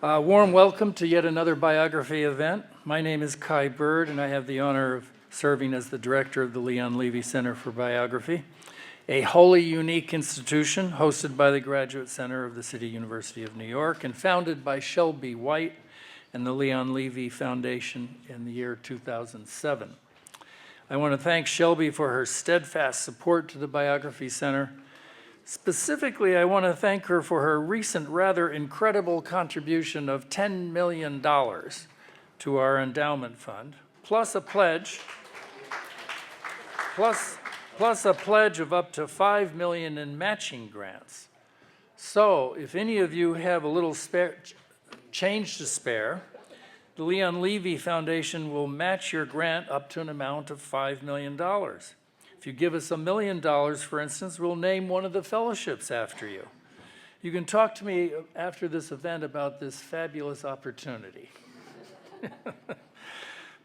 Warm welcome to yet another biography event. My name is Kai Bird, and I have the honor of serving as the director of the Leon Levy Center for Biography, a wholly unique institution hosted by the Graduate Center of the City University of New York and founded by Shelby White and the Leon Levy Foundation in the year 2007. I want to thank Shelby for her steadfast support to the Biography Center. Specifically, I want to thank her for her recent rather incredible contribution of $10 million to our endowment fund, plus a pledge of up to $5 million in matching grants. So if any of you have a little change to spare, the Leon Levy Foundation will match your grant up to an amount of $5 million. If you give us $1 million, for instance, we'll name one of the fellowships after you. You can talk to me after this event about this fabulous opportunity.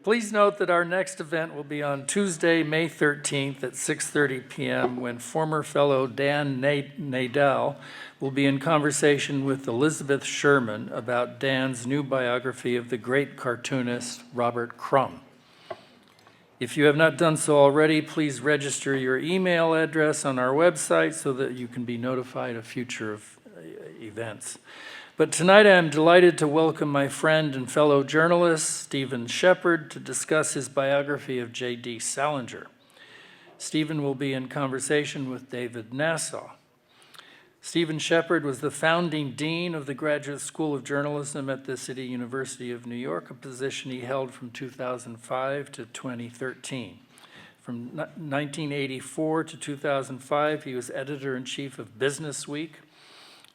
Please note that our next event will be on Tuesday, May 13th at 6:30 p.m. when former fellow Dan Nadel will be in conversation with Elizabeth Sherman about Dan's new biography of the great cartoonist Robert Crumb. If you have not done so already, please register your email address on our website so that you can be notified of future events. But tonight I am delighted to welcome my friend and fellow journalist, Stephen Shepard, to discuss his biography of J.D. Salinger. Stephen will be in conversation with David Nasaw. Stephen Shepard was the founding dean of the Graduate School of Journalism at the City University of New York, a position he held from 2005 to 2013. From 1984 to 2005, he was editor-in-chief of Business Week,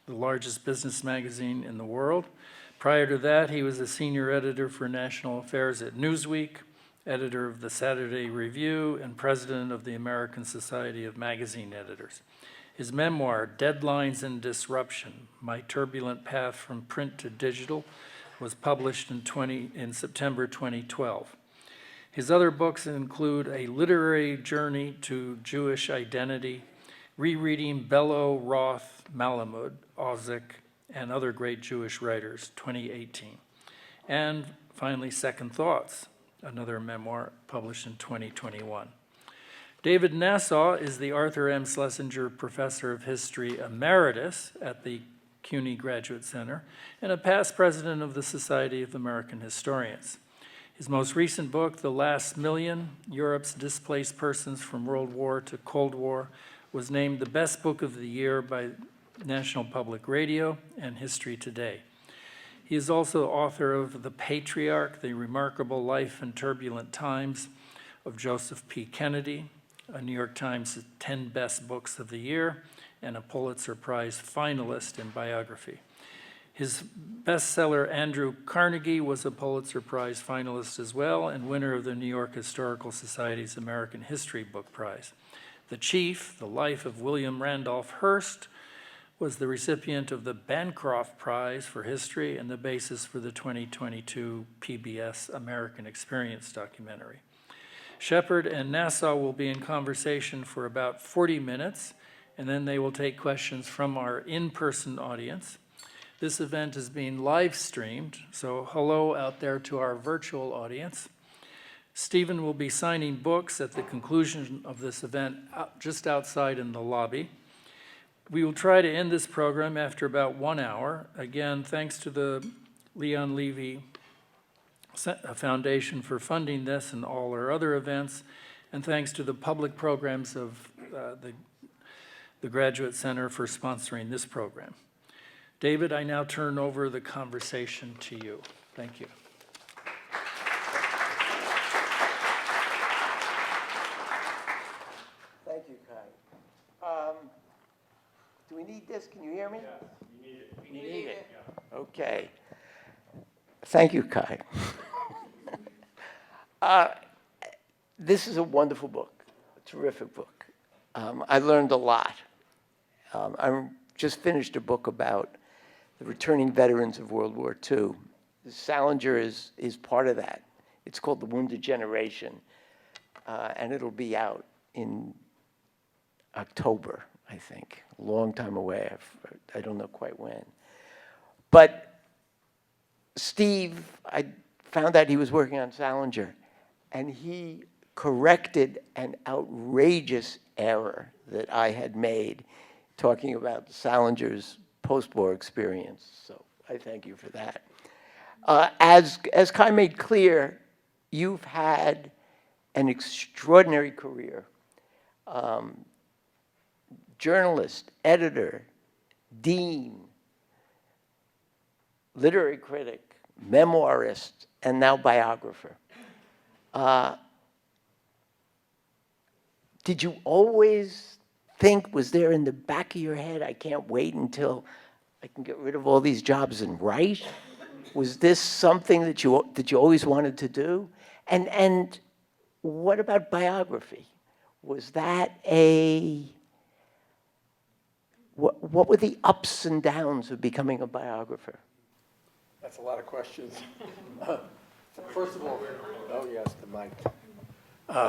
the largest business magazine in the world. Prior to that, he was a senior editor for national affairs at Newsweek, editor of the Saturday Review, and president of the American Society of Magazine Editors. His memoir, Deadlines and Disruption, My Turbulent Path from Print to Digital, was published in September 2012. His other books include A Literary Journey to Jewish Identity, Rereading Bellow, Roth, Malamud, Ozick, and Other Great Jewish Writers, 2018. And finally, Second Thoughts, another memoir published in 2021. David Nasaw is the Arthur M. Schlesinger Professor of History Emeritus at the CUNY Graduate Center and a past president of the Society of American Historians. His most recent book, The Last Million, Europe's Displaced Persons from World War to Cold War, was named the best book of the year by National Public Radio and History Today. He is also author of The Patriarch, The Remarkable Life and Turbulent Times of Joseph P. Kennedy, a New York Times 10 Best Books of the Year, and a Pulitzer Prize finalist in biography. His bestseller, Andrew Carnegie, was a Pulitzer Prize finalist as well and winner of the New York Historical Society's American History Book Prize. The Chief, The Life of William Randolph Hearst, was the recipient of the Bancroft Prize for History and the basis for the 2022 PBS American Experience documentary. Shepard and Nasaw will be in conversation for about 40 minutes, and then they will take questions from our in-person audience. This event is being live streamed, so hello out there to our virtual audience. Stephen will be signing books at the conclusion of this event just outside in the lobby. We will try to end this program after about 1 hour. Again, thanks to the Leon Levy Foundation for funding this and all our other events, and thanks to the public programs of the Graduate Center for sponsoring this program. David, I now turn over the conversation to you. Thank you. Thank you, Kai. Do we need this? Can you hear me? Yes, you need it. We need it. Yeah. Okay. Thank you, Kai. This is a wonderful book, a terrific book. I learned a lot. I just finished a book about the returning veterans of World War II. Salinger is part of that. It's called The Wounded Generation, and it'll be out in October, I think, a long time away. I don't know quite when. But Steve, I found out he was working on Salinger, and he corrected an outrageous error that I had made talking about Salinger's post-war experience. So I thank you for that. As Kai made clear, you've had an extraordinary career. Journalist, editor, dean, literary critic, memoirist, and now biographer. Did you always think, was there in the back of your head, I can't wait until I can get rid of all these jobs and write? Was this something that you always wanted to do? And what about biography? Was that what were the ups and downs of becoming a biographer? That's a lot of questions. First of all, oh yes, the mic.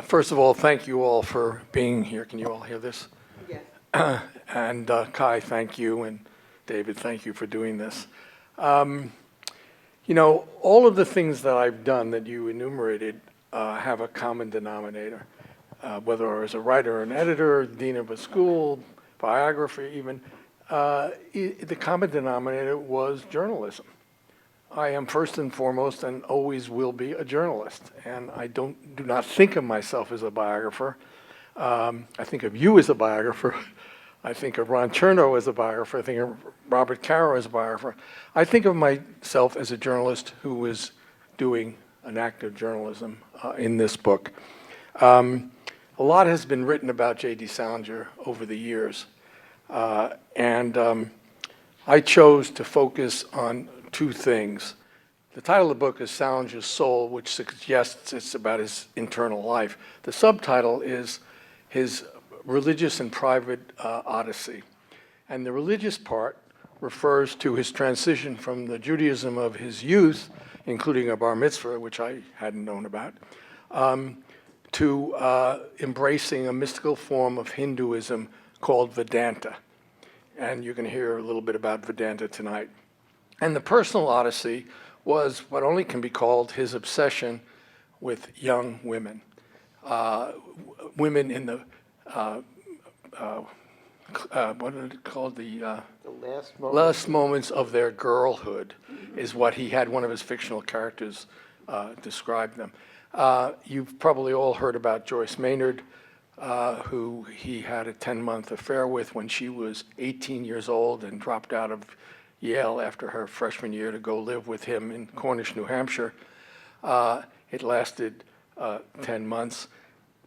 First of all, thank you all for being here. Can you all hear this? Yes. And Kai, thank you, and David, thank you for doing this. You know, all of the things that I've done that you enumerated have a common denominator. Whether I was a writer, an editor, dean of a school, biography even, the common denominator was journalism. I am first and foremost and always will be a journalist, and I do not think of myself as a biographer. I think of you as a biographer. I think of Ron Chernow as a biographer. I think of Robert Caro as a biographer. I think of myself as a journalist who is doing an act of journalism in this book. A lot has been written about J.D. Salinger over the years, and I chose to focus on two things. The title of the book is Salinger's Soul, which suggests it's about his internal life. The subtitle is his religious and private odyssey. And the religious part refers to his transition from the Judaism of his youth, including a bar mitzvah, which I hadn't known about, to embracing a mystical form of Hinduism called Vedanta. And you're going to hear a little bit about Vedanta tonight. And the personal odyssey was what only can be called his obsession with young women. Women in the, what are it called? The last moments of their girlhood is what he had one of his fictional characters describe them. You've probably all heard about Joyce Maynard, who he had a 10-month affair with when she was 18 years old and dropped out of Yale after her freshman year to go live with him in Cornish, New Hampshire. It lasted 10 months,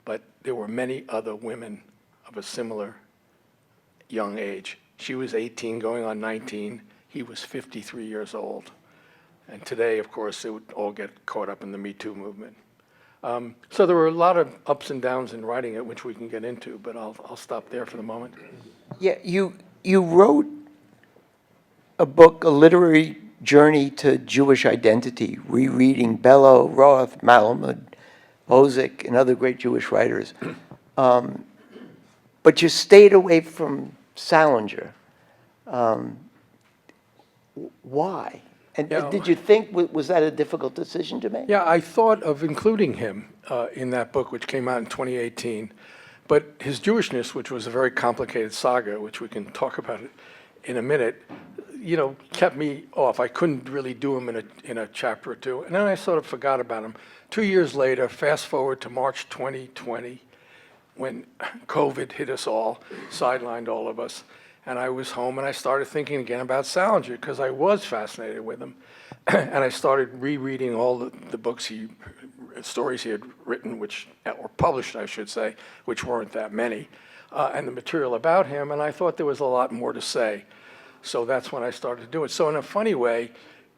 but there were many other women of a similar young age. She was 18 going on 19. He was 53 years old. And today, of course, it would all get caught up in the Me Too movement. So there were a lot of ups and downs in writing it, which we can get into, but I'll stop there for the moment. Yeah, you wrote a book, a literary journey to Jewish identity, rereading Bellow, Roth, Malamud, Bozic, and other great Jewish writers. But you stayed away from Salinger. Why? And did you think, was that a difficult decision to make? Yeah, I thought of including him in that book, which came out in 2018. But his Jewishness, which was a very complicated saga, which we can talk about in a minute, you know, kept me off. I couldn't really do him in a chapter or two. And then I sort of forgot about him. 2 years later, fast forward to March 2020, when COVID hit us all, sidelined all of us. And I was home and I started thinking again about Salinger because I was fascinated with him. And I started rereading all the books stories he had written, or published, I should say, which weren't that many, and the material about him. And I thought there was a lot more to say. So that's when I started to do it. So in a funny way,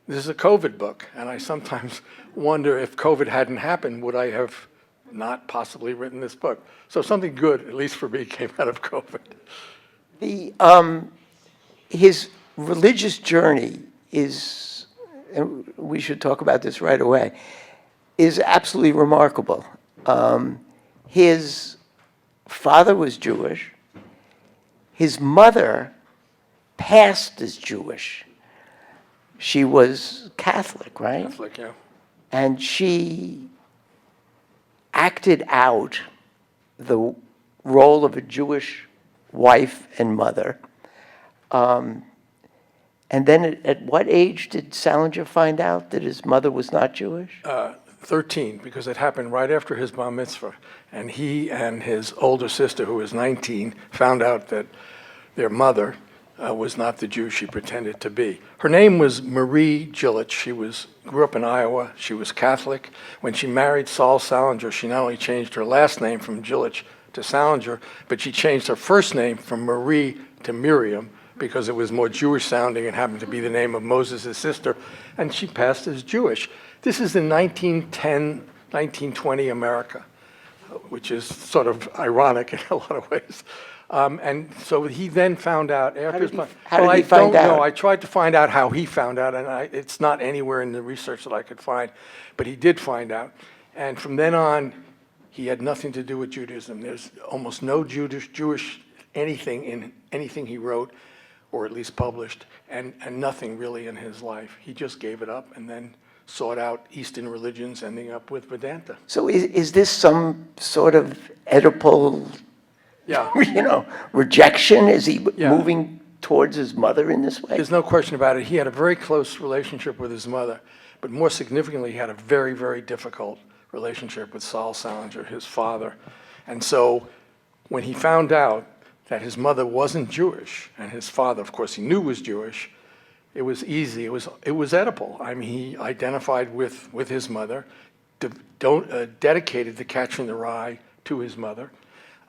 this is a COVID book. And I sometimes wonder if COVID hadn't happened, would I have not possibly written this book? So something good, at least for me, came out of COVID. His religious journey is, and we should talk about this right away, is absolutely remarkable. His father was Jewish. His mother passed as Jewish, she was Catholic, right? Catholic, yeah. And she acted out the role of a Jewish wife and mother. And then at what age did Salinger find out that his mother was not Jewish? 13, because it happened right after his bar mitzvah. And he and his older sister, who was 19, found out that their mother was not the Jew she pretended to be. Her name was Marie Gillich. She grew up in Iowa. She was Catholic. When she married Saul Salinger, she not only changed her last name from Gillich to Salinger, but she changed her first name from Marie to Miriam, because it was more Jewish sounding and happened to be the name of Moses' sister, and she passed as Jewish. This is in 1910, 1920 America, which is sort of ironic in a lot of ways. And so he then found out after his mother. How did he find I don't out? know. I tried to find out how he found out, and it's not anywhere in the research that I could find, but he did find out. And from then on, he had nothing to do with Judaism. There's almost no Jewish anything in anything he wrote, or at least published, and nothing really in his life. He just gave it up and then sought out Eastern religions, ending up with Vedanta. So is this some sort of Oedipal, Yeah, rejection? Is he Yeah. moving towards his mother in this way? there's no question about it. He had a very close relationship with his mother, but more significantly, he had a very, very difficult relationship with Saul Salinger, his father. And so when he found out that his mother wasn't Jewish, and his father, of course, he knew was Jewish, it was easy. It was Oedipal. I mean, he identified with his mother, dedicated the Catching the Rye to his mother,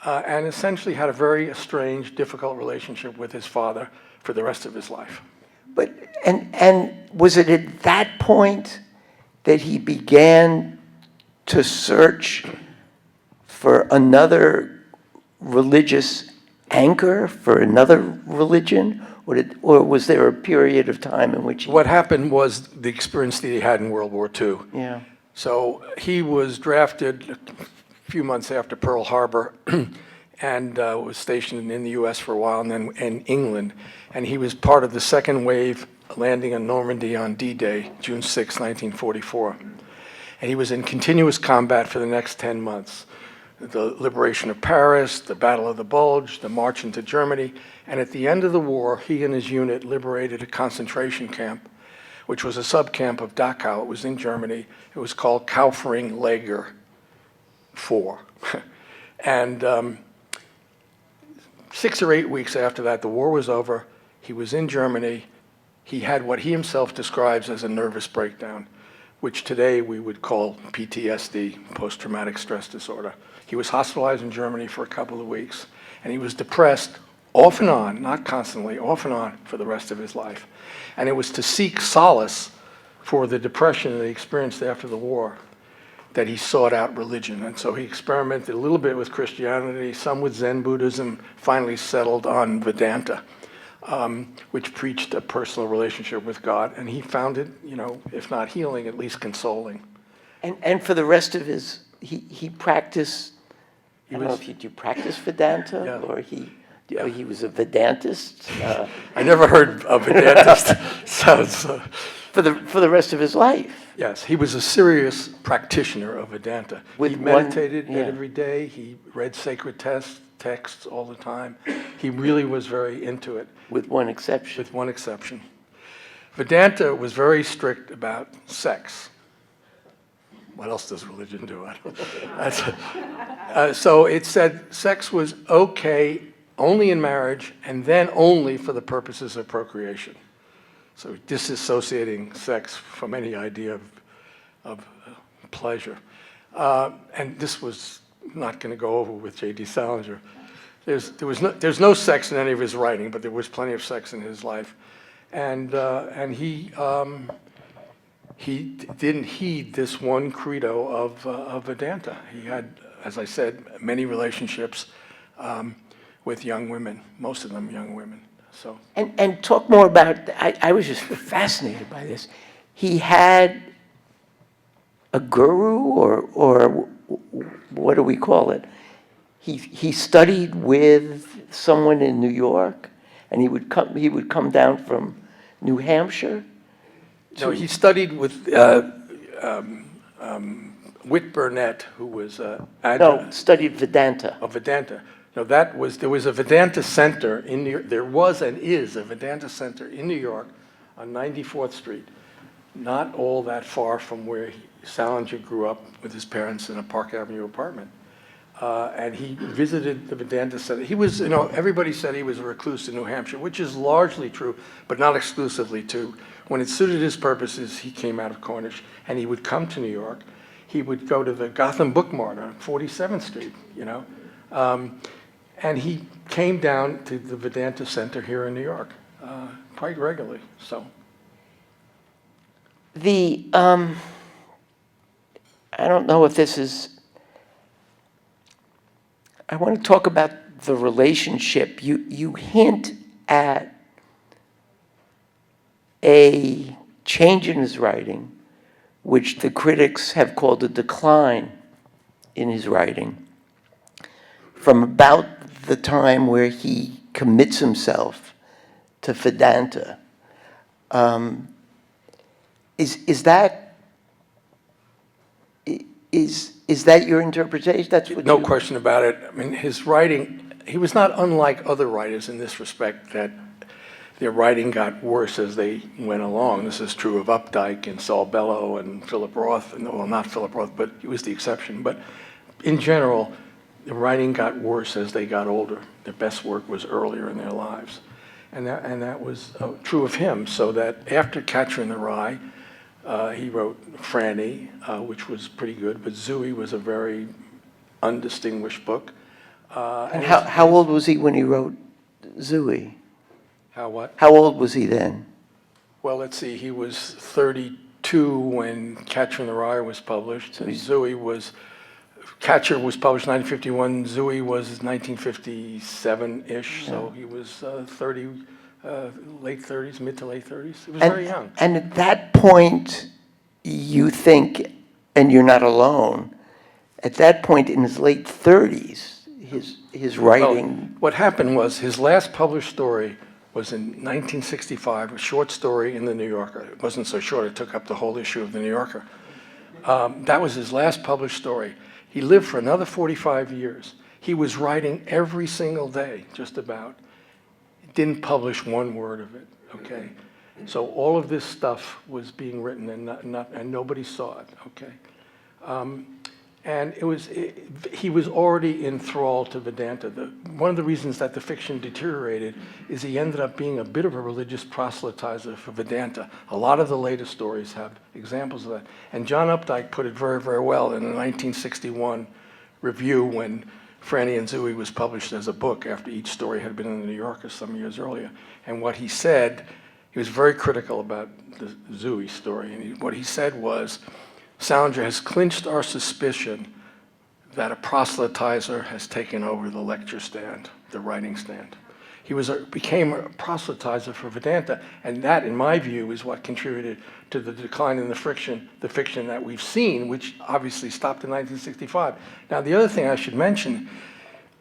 and essentially had a very strange, difficult relationship with his father for the rest of his life. But and was it at that point that he began to search for another religious anchor, for another religion, or was there a period of time in which he... What happened was the experience that he had in World War II. Yeah. So he was drafted a few months after Pearl Harbor and was stationed in the U.S. for a while and then in England. And he was part of the second wave landing in Normandy on D-Day, June 6, 1944. And he was in continuous combat for the next 10 months. The liberation of Paris, the Battle of the Bulge, the march into Germany. And at the end of the war, he and his unit liberated a concentration camp, which was a subcamp of Dachau. It was in Germany. It was called Kaufering Lager 4. And 6 or 8 weeks after that, the war was over. He was in Germany. He had what he himself describes as a nervous breakdown, which today we would call PTSD, post-traumatic stress disorder. He was hospitalized in Germany for a couple of weeks, and he was depressed off and on, not constantly, off and on for the rest of his life. And it was to seek solace for the depression that he experienced after the war that he sought out religion. And so he experimented a little bit with Christianity, some with Zen Buddhism, finally settled on Vedanta, which preached a personal relationship with God. And he found it, if not healing, at least consoling. And for the rest of his, he practiced, I don't know if you practice Vedanta, Yeah. or he was a Vedantist. I never heard of Vedantist. For the rest of his life. Yes, he was a serious practitioner of Vedanta. With He one- meditated yeah. every day. He read sacred texts all the time. He really was very into it, With one exception. with one exception. Vedanta was very strict about sex. What else does religion do? I don't so it said sex was okay only in marriage and then only for the purposes of procreation. So disassociating sex from any idea of pleasure. And this was not going to go over with J.D. Salinger. There's no sex in any of his writing, but there was plenty of sex in his life. And he didn't heed this one credo of Vedanta. He had, as I said, many relationships with young women, most of them young women. So. And talk more about, I was just fascinated by this. He had a guru, or what do we call it? He studied with someone in New York, and he would come down from New Hampshire No, he studied with Whit Burnett, who was No, studied Vedanta. of Vedanta. No, there was a Vedanta center in New York. There was and is a Vedanta center in New York on 94th Street, not all that far from where Salinger grew up with his parents in a Park Avenue apartment. And he visited the Vedanta Center. He was, everybody said he was a recluse in New Hampshire, which is largely true, but not exclusively true. When it suited his purposes, he came out of Cornish, and he would come to New York. He would go to the Gotham Book Mart on 47th Street, and he came down to the Vedanta Center here in New York quite regularly. So I don't know if this is. I want to talk about the relationship. You hint at a change in his writing, which the critics have called a decline in his writing, from about the time where he commits himself to Vedanta. Is that your interpretation? That's what no question about it. I mean, his writing, he was not unlike other writers in this respect, that their writing got worse as they went along. This is true of Updike and Saul Bellow and Philip Roth, and well, not Philip Roth, but he was the exception. But in general, the writing got worse as they got older. Their best work was earlier in their lives. And that was true of him, so that after Catcher in the Rye, he wrote Franny, which was pretty good, but Zooey was a very undistinguished book. And how old was he when he wrote Zooey? How what? How old was he then? Well, let's see, he was 32 when Catcher in the Rye was published, and Catcher was published in 1951, Zooey was 1957-ish, so he was 30, late 30s, mid to late 30s. He was very young. And at that point, you think, and you're not alone, at that point in his late 30s, his writing... Well, what happened was his last published story was in 1965, a short story in the New Yorker. It wasn't so short, it took up the whole issue of the New Yorker. That was his last published story. He lived for another 45 years. He was writing every single day, just about. Didn't publish one word of it, okay? So all of this stuff was being written and nobody saw it, okay? And he was already enthralled to Vedanta. One of the reasons that the fiction deteriorated is he ended up being a bit of a religious proselytizer for Vedanta. A lot of the latest stories have examples of that. And John Updike put it very, very well in a 1961 review when Franny and Zooey was published as a book after each story had been in the New Yorker some years earlier. And what he said, he was very critical about the Zooey story. And what he said was, Salinger has clinched our suspicion that a proselytizer has taken over the lecture stand, the writing stand. He became a proselytizer for Vedanta, and that, in my view, is what contributed to the decline in the fiction that we've seen, which obviously stopped in 1965. Now, the other thing I should mention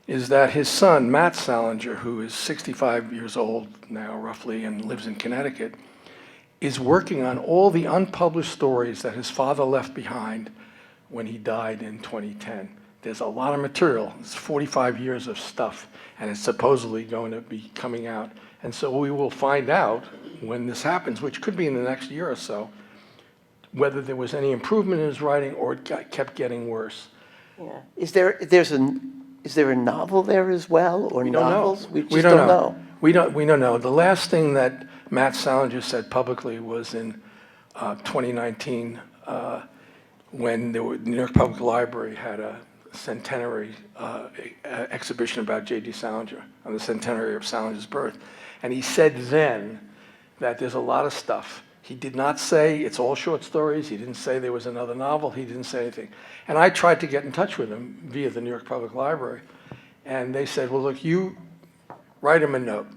is that his son, Matt Salinger, who is 65 years old now, roughly, and lives in Connecticut, is working on all the unpublished stories that his father left behind when he died in 2010. There's a lot of material. It's 45 years of stuff, and it's supposedly going to be coming out. And so we will find out when this happens, which could be in the next year or so, whether there was any improvement in his writing or it kept getting worse. Yeah. Is there a novel there as well, or novels? We just don't know. We don't know. The last thing that Matt Salinger said publicly was in 2019 when the New York Public Library had a centenary exhibition about J.D. Salinger on the centenary of Salinger's birth. And he said then that there's a lot of stuff. He did not say it's all short stories. He didn't say there was another novel. He didn't say anything. And I tried to get in touch with him via the New York Public Library. And they said, well, look, you write him a note,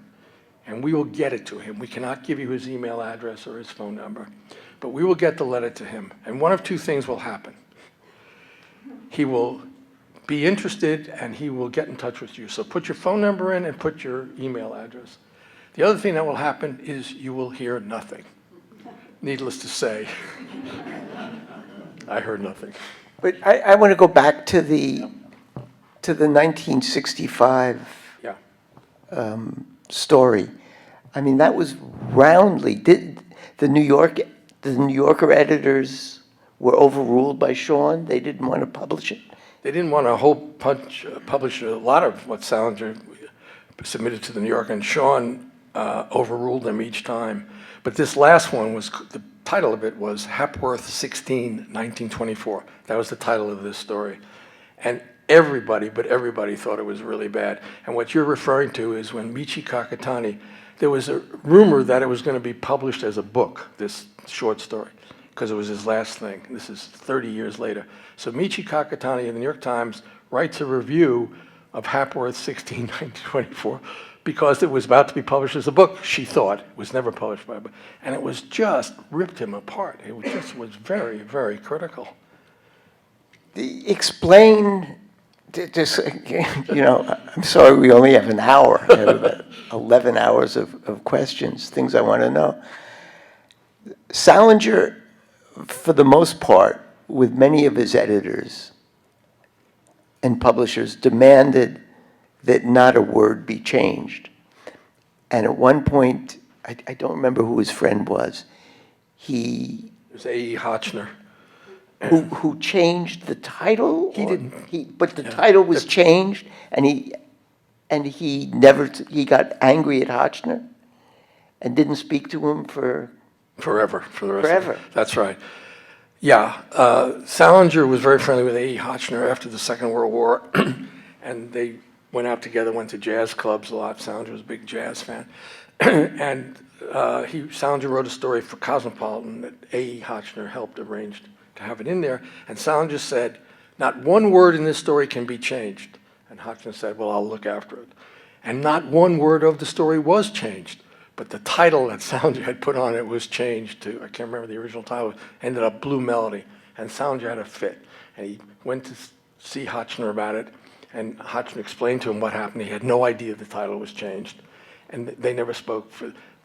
and we will get it to him. We cannot give you his email address or his phone number, but we will get the letter to him. And one of two things will happen. He will be interested, and he will get in touch with you. So put your phone number in and put your email address. The other thing that will happen is you will hear nothing. Needless to say, I heard nothing. But I want to go back to the 1965 Yeah. story. I mean, that was roundly. Did the New Yorker editors were overruled by Sean? They didn't want to publish it. They didn't want to publish a lot of what Salinger submitted to the New Yorker, and Sean overruled them each time. But this last one was, the title of it was Hapworth 16, 1924. That was the title of this story. And everybody thought it was really bad. And what you're referring to is when Michi Kakatani, there was a rumor that it was going to be published as a book, this short story, because it was his last thing. This is 30 years later. So Michi Kakatani in the New York Times writes a review of Hapworth 16, 1924, because it was about to be published as a book, she thought. It was never published by a book. And it was just ripped him apart. It just was very, very critical. Explain, just, I'm sorry we only have an hour out of the 11 hours of questions, things I want to know. Salinger, for the most part, with many of his editors and publishers, demanded that not a word be changed. And at one point, I don't remember who his friend was, It was A.E. Hotchner. who changed the title? He didn't. But the title was changed, and he got angry at Hotchner and didn't speak to him for Forever, for the rest Forever. of it. That's right. Yeah, Salinger was very friendly with A.E. Hotchner after the Second World War, and they went out together, went to jazz clubs a lot. Salinger was a big jazz fan. And Salinger wrote a story for Cosmopolitan that A.E. Hotchner helped arrange to have it in there. And Salinger said, not one word in this story can be changed. And Hotchner said, well, I'll look after it. And not one word of the story was changed. But the title that Salinger had put on it was changed to, I can't remember the original title, ended up Blue Melody. And Salinger had a fit. And he went to see Hotchner about it. And Hotchner explained to him what happened. He had no idea the title was changed. And they never spoke.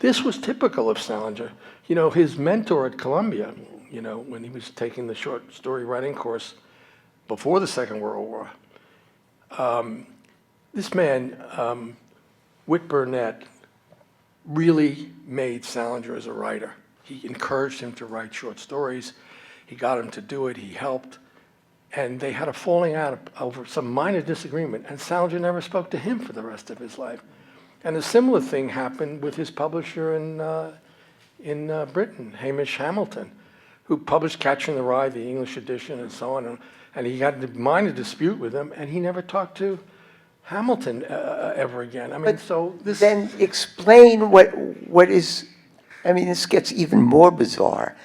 This was typical of Salinger. You know, his mentor at Columbia, you know, when he was taking the short story writing course before the Second World War, this man, Whit Burnett, really made Salinger as a writer. He encouraged him to write short stories. He got him to do it. He helped. And they had a falling out over some minor disagreement, and Salinger never spoke to him for the rest of his life. And a similar thing happened with his publisher in Britain, Hamish Hamilton, who published Catcher in the Rye, the English edition, and so on. And he had a minor dispute with him, and he never talked to Hamilton ever again. I mean, But so this... Then explain what is, I mean, this gets even more bizarre.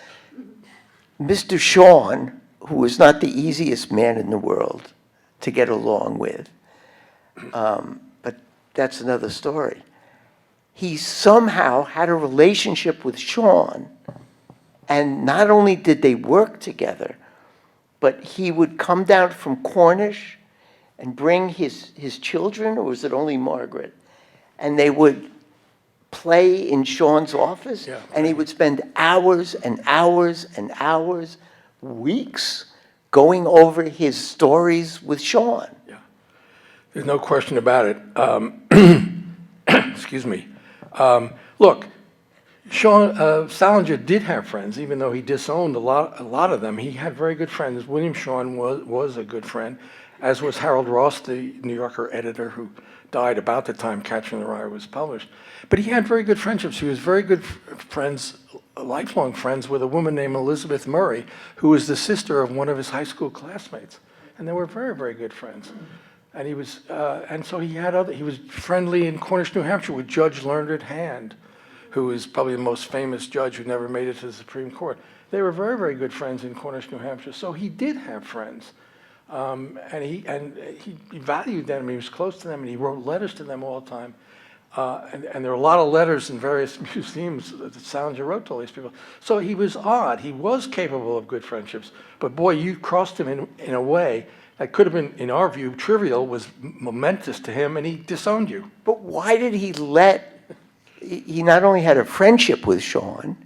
Mr. Sean, who is not the easiest man in the world to get along with, but that's another story. He somehow had a relationship with Sean, and not only did they work together, but he would come down from Cornish and bring his children, or was it only Margaret? And they would play in Sean's office, Yeah. and he would spend hours and hours and hours, weeks, going over his stories with Sean. Yeah, there's no question about it. Excuse me. Look, Salinger did have friends, even though he disowned a lot of them. He had very good friends. William Sean was a good friend, as was Harold Ross, the New Yorker editor who died about the time Catcher in the Rye was published. But he had very good friendships. He was very good friends, lifelong friends, with a woman named Elizabeth Murray, who was the sister of one of his high school classmates. And they were very, very good friends. And he was, and so he was friendly in Cornish, New Hampshire with Judge Learned Hand, who is probably the most famous judge who never made it to the Supreme Court. They were very, very good friends in Cornish, New Hampshire. So he did have friends. And he valued them, and he was close to them, and he wrote letters to them all the time. And there are a lot of letters in various museums that Salinger wrote to all these people. So he was odd. He was capable of good friendships. But boy, you crossed him in a way that could have been, in our view, trivial, was momentous to him, and he disowned you. But why did he not only had a friendship with Sean,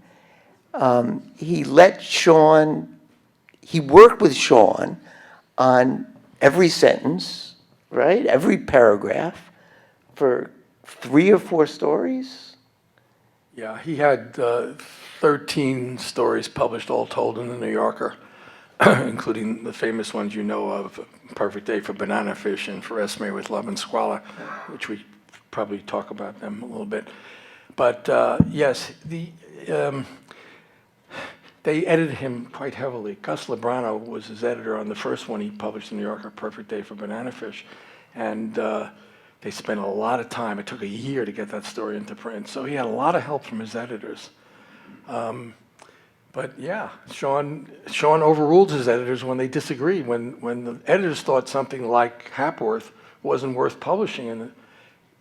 He let Sean, he worked with Sean on every sentence, right? Every paragraph for 3 or 4 stories. Yeah, he had 13 stories published, all told in the New Yorker, including the famous ones you know of, Perfect Day for Banana Fish and For Esme with Love and Squalor, which we probably talk about them a little bit. But yes, they edited him quite heavily. Gus Lebrano was his editor on the first one he published in the New Yorker, Perfect Day for Banana Fish. And they spent a lot of time. It took a year to get that story into print. So he had a lot of help from his editors. But yeah, Sean overruled his editors when they disagreed. When the editors thought something like Hapworth wasn't worth publishing,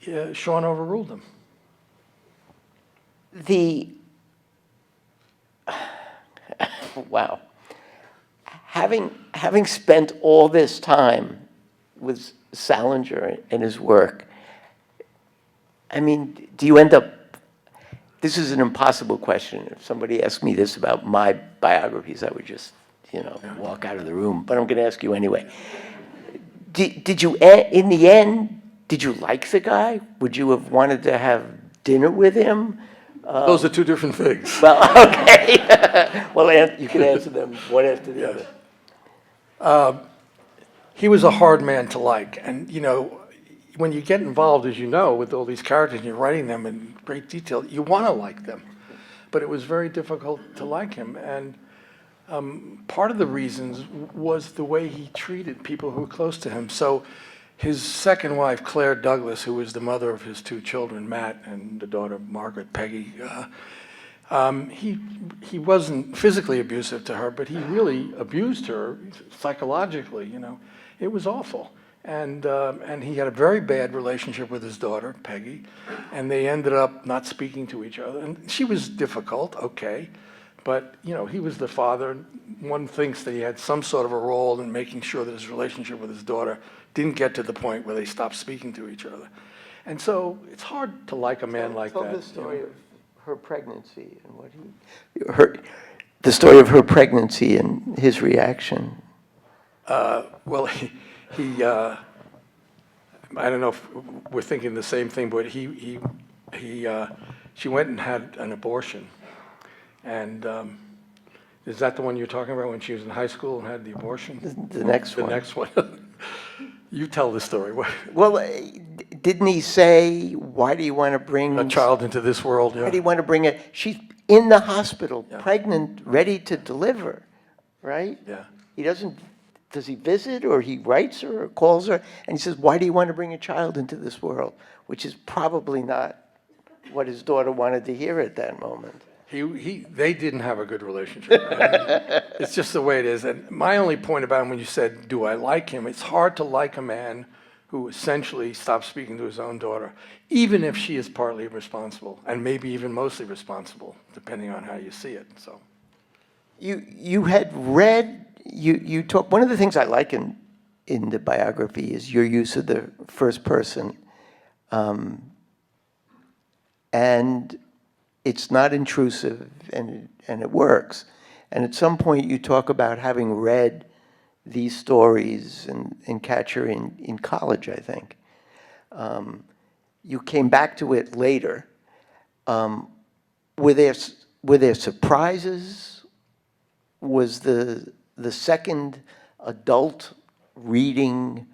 and Sean overruled them. Wow. Having spent all this time with Salinger and his work, I mean, do you end up, this is an impossible question. If somebody asked me this about my biographies, I would just, walk out of the room. But I'm going to ask you anyway. Did you, in the end, did you like the guy? Would you have wanted to have dinner with him? Those are two different things. Well, okay. Well, you can answer them one after the other. He was a hard man to like. And, when you get involved, as you know, with all these characters and you're writing them in great detail, you want to like them. But it was very difficult to like him. And part of the reasons was the way he treated people who were close to him. So his second wife, Claire Douglas, who was the mother of his 2 children, Matt, and the daughter, Margaret, Peggy, he wasn't physically abusive to her, but he really abused her psychologically, It was awful. And he had a very bad relationship with his daughter, Peggy, and they ended up not speaking to each other. And she was difficult, okay, but, he was the father. One thinks that he had some sort of a role in making sure that his relationship with his daughter didn't get to the point where they stopped speaking to each other. And so it's hard to like a man like that. Tell the story of her pregnancy and what the story of her pregnancy and his reaction. Well, I don't know if we're thinking the same thing, but she went and had an abortion. And is that the one you're talking about when she was in high school and had the abortion? The next one. The next one. You tell the story. Well, didn't he say, why do you want to bring A child into this world, why yeah. do you want to bring she's in the hospital, Yeah. pregnant, ready to deliver, right? Yeah. Does he visit or he writes her or calls her and he says, why do you want to bring a child into this world? Which is probably not what his daughter wanted to hear at that moment. They didn't have a good relationship. It's just the way it is. And my only point about him when you said, do I like him? It's hard to like a man who essentially stops speaking to his own daughter, even if she is partly responsible and maybe even mostly responsible, depending on how you see it. So, You had read, you talk, one of the things I like in the biography is your use of the first person. And it's not intrusive and it works. And at some point you talk about having read these stories in Catcher in college, I think. You came back to it later. Were there surprises? Was the second adult reading,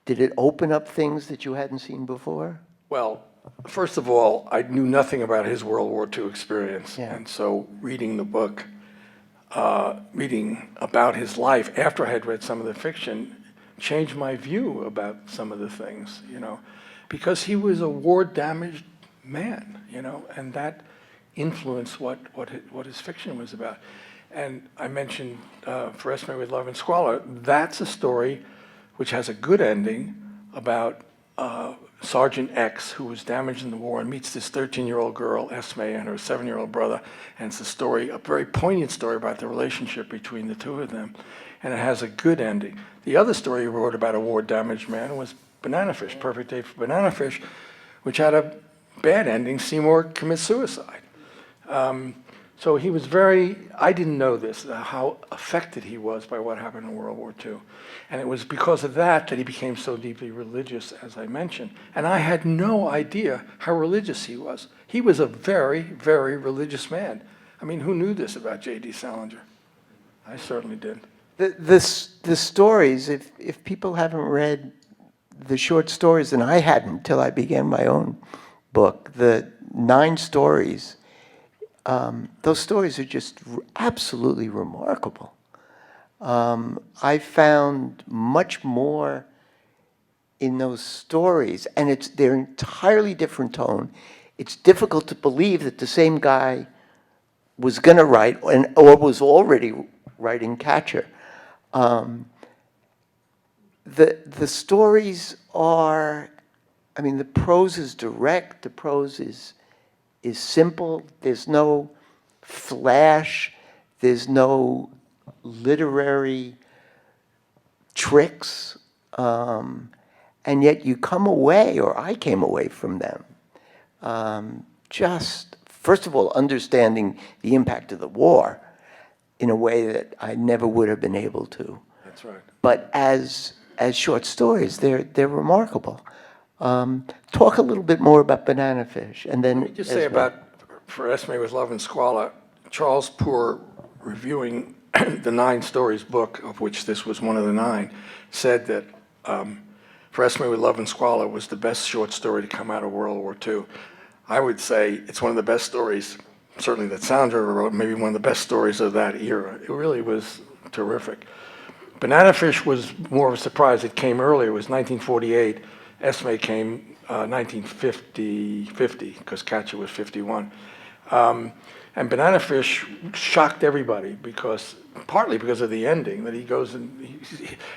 did it open up things that you hadn't seen before? well, first of all, I knew nothing about his World War II experience. Yeah. And so reading the book, reading about his life after I had read some of the fiction changed my view about some of the things, because he was a war-damaged man, and that influenced what his fiction was about. And I mentioned For Esme with Love and Squalor. That's a story which has a good ending about Sergeant X, who was damaged in the war and meets this 13-year-old girl, Esme, and her 7-year-old brother. And it's a very poignant story about the relationship between the two of them. And it has a good ending. The other story he wrote about a war-damaged man was Banana Fish, Perfect Day for Banana Fish, which had a bad ending. Seymour commits suicide. So he was very, I didn't know this, how affected he was by what happened in World War II. And it was because of that that he became so deeply religious, as I mentioned. And I had no idea how religious he was. He was a very, very religious man. I mean, who knew this about J.D. Salinger? I certainly did. The stories, if people haven't read the short stories, and I hadn't till I began my own book, the 9 stories, those stories are just absolutely remarkable. I found much more in those stories, and they're entirely different tone. It's difficult to believe that the same guy was going to write or was already writing Catcher. The stories are, I mean, the prose is direct, the prose is simple, there's no flash, there's no literary tricks, and yet you come away, or I came away from them, just, first of all, understanding the impact of the war in a way that I never would have been able to. That's right. But as short stories, they're remarkable. Talk a little bit more about Banana Fish, and then Let me just say about For Esme with Love and Squalor, Charles Poore, reviewing the 9 stories book, of which this was one of the 9, said that For Esme with Love and Squalor was the best short story to come out of World War II. I would say it's one of the best stories, certainly that Salinger wrote, maybe one of the best stories of that era. It really was terrific. Banana Fish was more of a surprise. It came earlier. It was 1948. Esme came 1950, because Catcher was 51. And Banana Fish shocked everybody partly because of the ending, that he goes and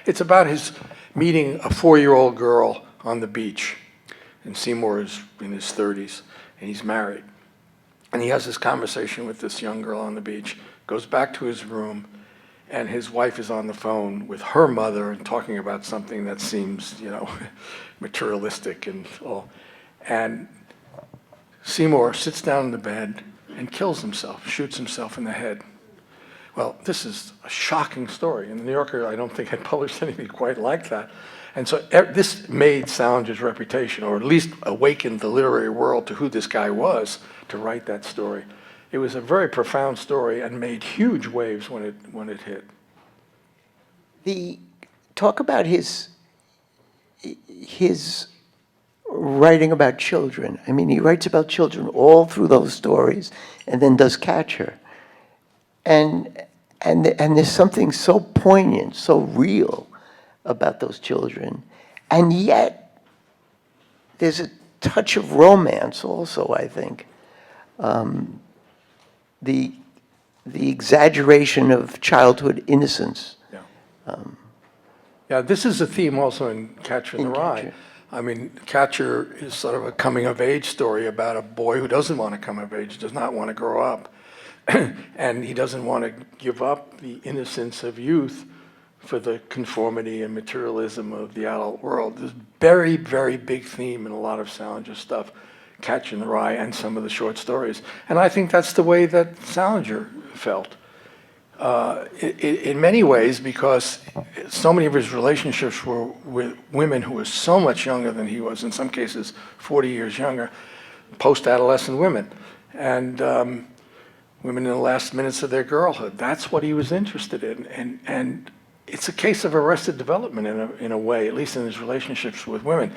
it's about his meeting a 4-year-old girl on the beach. And Seymour is in his 30s, and he's married. And he has this conversation with this young girl on the beach, goes back to his room, and his wife is on the phone with her mother and talking about something that seems, materialistic and all. And Seymour sits down in the bed and kills himself, shoots himself in the head. Well, this is a shocking story. In the New Yorker, I don't think had published anything quite like that. And so this made Salinger's reputation, or at least awakened the literary world to who this guy was, to write that story. It was a very profound story and made huge waves when it hit. Talk about his writing about children. I mean, he writes about children all through those stories, and then does Catcher. And there's something so poignant, so real about those children, and yet there's a touch of romance also, I think. The exaggeration of childhood innocence. Yeah, this is a theme also in Catcher in the Rye. Catcher. I mean, Catcher is sort of a coming-of-age story about a boy who doesn't want to come of age, does not want to grow up, and he doesn't want to give up the innocence of youth for the conformity and materialism of the adult world. This very, very big theme in a lot of Salinger's stuff, Catcher in the Rye and some of the short stories. And I think that's the way that Salinger felt. In many ways, because so many of his relationships were with women who were so much younger than he was, in some cases 40 years younger, post-adolescent women, and women in the last minutes of their girlhood. That's what he was interested in. And it's a case of arrested development in a way, at least in his relationships with women.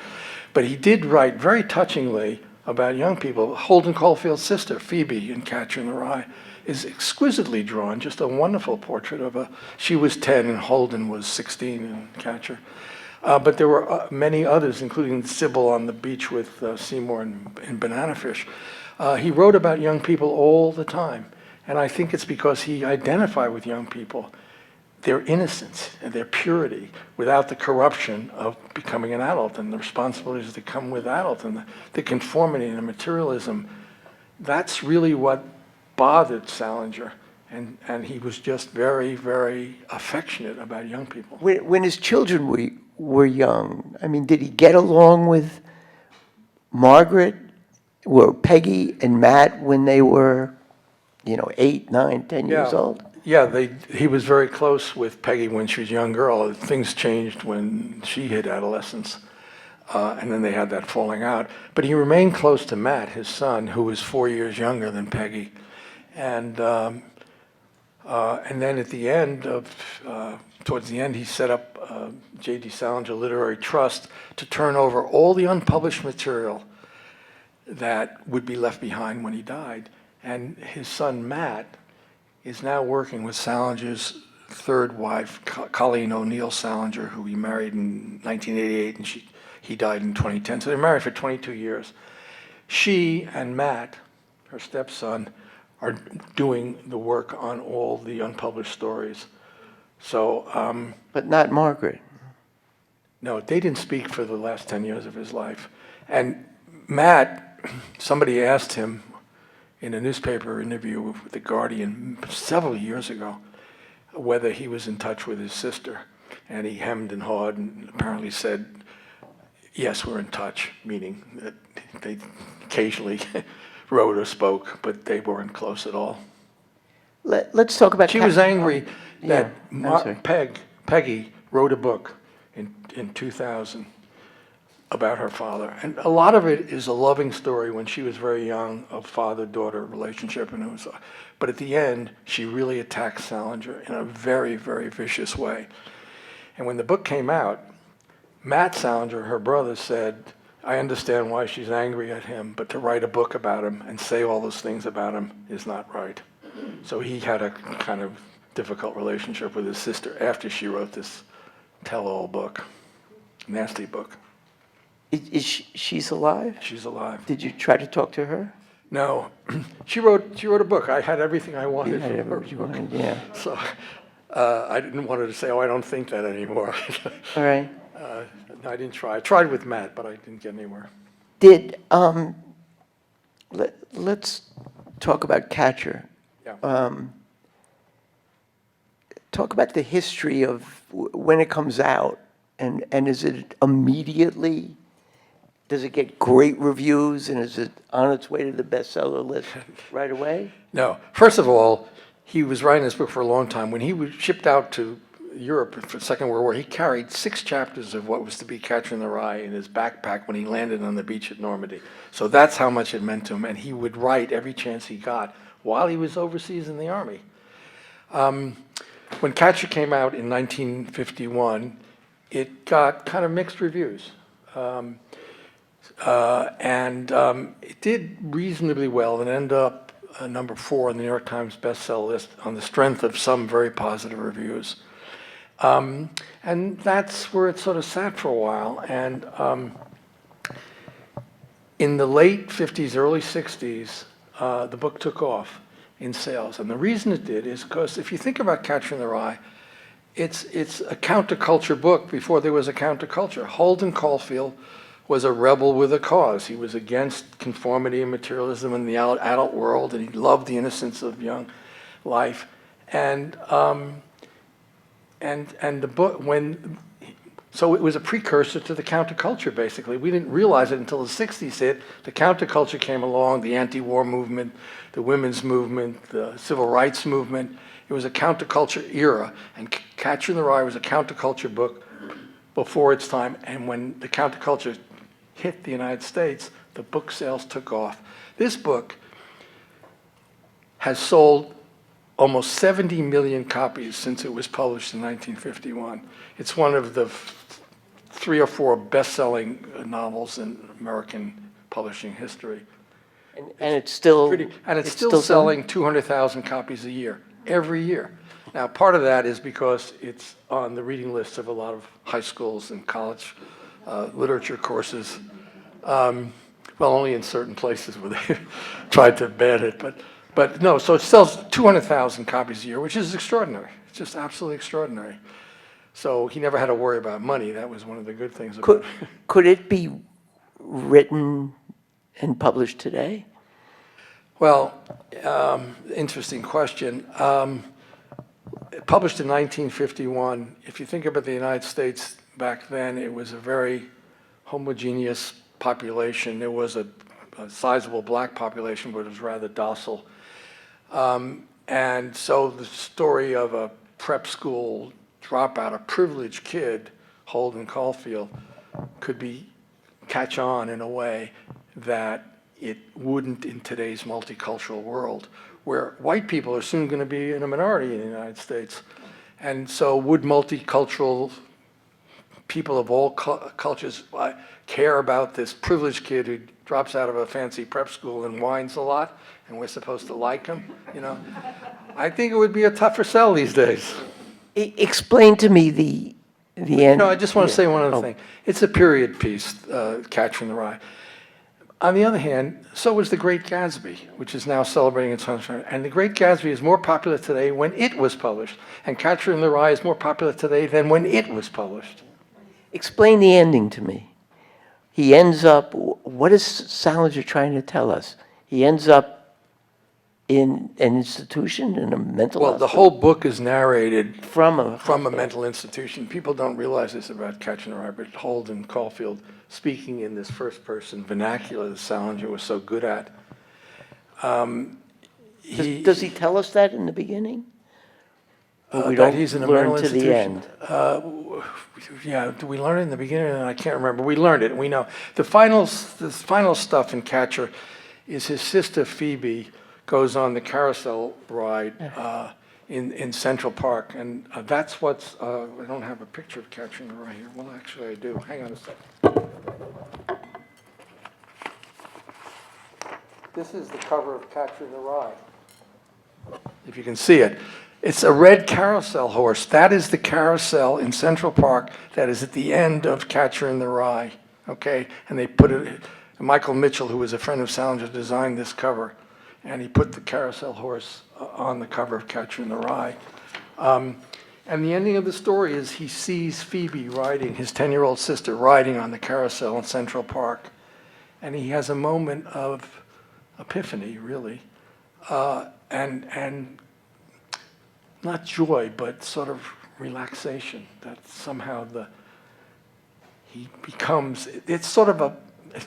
But he did write very touchingly about young people. Holden Caulfield's sister, Phoebe, in Catcher in the Rye, is exquisitely drawn, just a wonderful portrait of she was 10 and Holden was 16 in Catcher. But there were many others, including Sybil on the beach with Seymour and Banana Fish. He wrote about young people all the time. And I think it's because he identified with young people, their innocence and their purity, without the corruption of becoming an adult and the responsibilities that come with adult and the conformity and the materialism. That's really what bothered Salinger. And he was just very, very affectionate about young people. When his children were young, I mean, did he get along with Margaret, or Peggy and Matt when they were 8, 9, 10 years Yeah. old? Yeah, he was very close with Peggy when she was a young girl. Things changed when she hit adolescence, and then they had that falling out. But he remained close to Matt, his son, who was 4 years younger than Peggy. And then at the end towards the end, he set up J.D. Salinger Literary Trust to turn over all the unpublished material that would be left behind when he died. And his son, Matt, is now working with Salinger's third wife, Colleen O'Neill Salinger, who he married in 1988, and he died in 2010. So they're married for 22 years. She and Matt, her stepson, are doing the work on all the unpublished stories. So, But not Margaret. no, they didn't speak for the last 10 years of his life. And Matt, somebody asked him in a newspaper interview with The Guardian several years ago whether he was in touch with his sister. And he hemmed and hawed and apparently said, yes, we're in touch, meaning that they occasionally wrote or spoke, but they weren't close at all. Let's talk about... She was angry that I'm sorry. Peggy wrote a book in 2000 about her father. And a lot of it is a loving story when she was very young, a father-daughter relationship. But at the end, she really attacked Salinger in a very, very vicious way. And when the book came out, Matt Salinger, her brother, said, I understand why she's angry at him, but to write a book about him and say all those things about him is not right. So he had a kind of difficult relationship with his sister after she wrote this tell-all book, nasty book. She's alive? She's alive. Did you try to talk to her? No, she wrote a book. I had everything I wanted from her book. Yeah. So I didn't want her to say, oh, I don't think that anymore. All right. I didn't try. I tried with Matt, but I didn't get anywhere. Let's talk about Catcher. Yeah. Talk about the history of when it comes out, and is it immediately, does it get great reviews, and is it on its way to the bestseller list right away? No. First of all, he was writing this book for a long time. When he was shipped out to Europe for the Second World War, he carried 6 chapters of what was to be Catcher in the Rye in his backpack when he landed on the beach at Normandy. So that's how much it meant to him, and he would write every chance he got while he was overseas in the Army. When Catcher came out in 1951, it got kind of mixed reviews. It did reasonably well and ended up number 4 on the New York Times bestseller list on the strength of some very positive reviews. And that's where it sort of sat for a while. And in the late 50s, early 60s, the book took off in sales. And the reason it did is because if you think about Catcher in the Rye, it's a counterculture book before there was a counterculture. Holden Caulfield was a rebel with a cause. He was against conformity and materialism in the adult world, and he loved the innocence of young life. And the book, so it was a precursor to the counterculture, basically. We didn't realize it until the 60s hit. The counterculture came along, the anti-war movement, the women's movement, the civil rights movement. It was a counterculture era, and Catcher in the Rye was a counterculture book before its time. And when the counterculture hit the United States, the book sales took off. This book has sold almost 70 million copies since it was published in 1951. It's one of the 3 or 4 best-selling novels in American publishing history. And it's still... It's still selling 200,000 copies a year, every year. Now, part of that is because it's on the reading lists of a lot of high schools and college literature courses. Well, only in certain places where they tried to ban it, but no, so it sells 200,000 copies a year, which is extraordinary. It's just absolutely extraordinary. So he never had to worry about money. That was one of the good things about it. Could it be written and published today? Well, interesting question. Published in 1951, if you think about the United States back then, it was a very homogeneous population. There was a sizable black population, but it was rather docile. And so the story of a prep school dropout, a privileged kid, Holden Caulfield, could catch on in a way that it wouldn't in today's multicultural world, where white people are soon going to be in a minority in the United States. And so would multicultural people of all cultures care about this privileged kid who drops out of a fancy prep school and whines a lot, and we're supposed to like him? I think it would be a tougher sell these days. Explain to me the end. No, I just want to say one other thing. It's a period piece, Catcher in the Rye. On the other hand, so was The Great Gatsby, which is now celebrating its 100th. And The Great Gatsby is more popular today when it was published. And Catcher in the Rye is more popular today than when it was published. Explain the ending to me. He ends up, what is Salinger trying to tell us? He ends up in an institution, in a mental Well, hospital? the whole book is narrated From a mental institution. People don't realize this about Catcher in the Rye, but Holden Caulfield speaking in this first-person vernacular that Salinger was so good at. Does he tell us that in the beginning? Or we that don't he's in a learn mental to the institution? end. Yeah, do we learn it in the beginning? I can't remember. We learned it, and we know. The final stuff in Catcher is his sister Phoebe goes on the carousel ride in Central Park, and that's what's, I don't have a picture of Catcher in the Rye here. Well, actually I do. Hang on a second. This is the cover of Catcher in the Rye, if you can see it. It's a red carousel horse. That is the carousel in Central Park that is at the end of Catcher in the Rye, okay? And they put it, Michael Mitchell, who was a friend of Salinger, designed this cover, and he put the carousel horse on the cover of Catcher in the Rye. And the ending of the story is he sees Phoebe riding, his 10-year-old sister, riding on the carousel in Central Park. And he has a moment of epiphany, really, and not joy, but sort of relaxation, that somehow he becomes, it's sort of a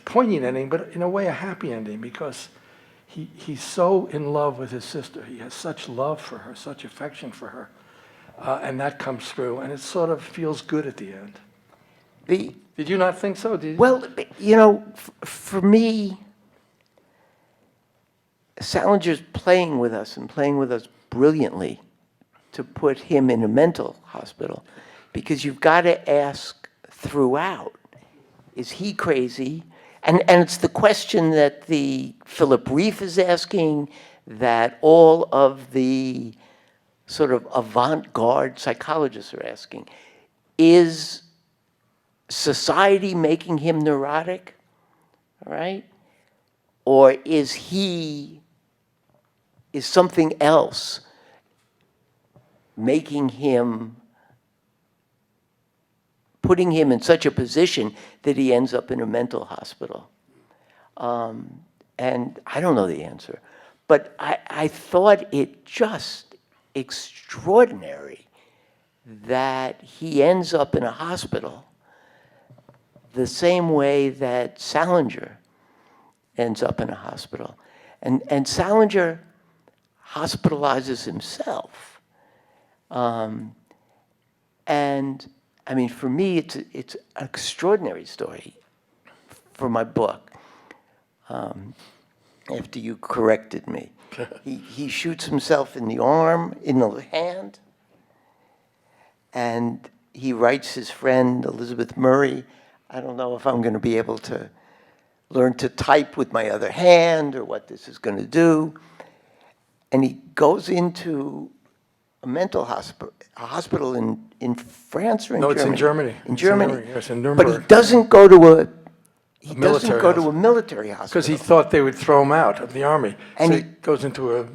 poignant ending, but in a way a happy ending, because he's so in love with his sister. He has such love for her, such affection for her, and that comes through, and it sort of feels good at the end. Did you not think so? Did you? Well, for me, Salinger's playing with us and playing with us brilliantly to put him in a mental hospital, because you've got to ask throughout, is he crazy? And it's the question that the Philip Reif is asking, that all of the sort of avant-garde psychologists are asking. Is society making him neurotic, all right? Or is something else making him, putting him in such a position that he ends up in a mental hospital? And I don't know the answer, but I thought it just extraordinary that he ends up in a hospital the same way that Salinger ends up in a hospital. And Salinger hospitalizes himself. And I mean, for me, it's an extraordinary story for my book. After you corrected me, he shoots himself in the arm, in the hand, and he writes his friend Elizabeth Murray, I don't know if I'm going to be able to learn to type with my other hand or what this is going to do. And he goes into a mental hospital in France or in Germany? No, it's in Germany. In Germany. Yes, in Nuremberg. But he doesn't go to a military hospital. Because he thought they would throw him out of the army. And so he he goes into a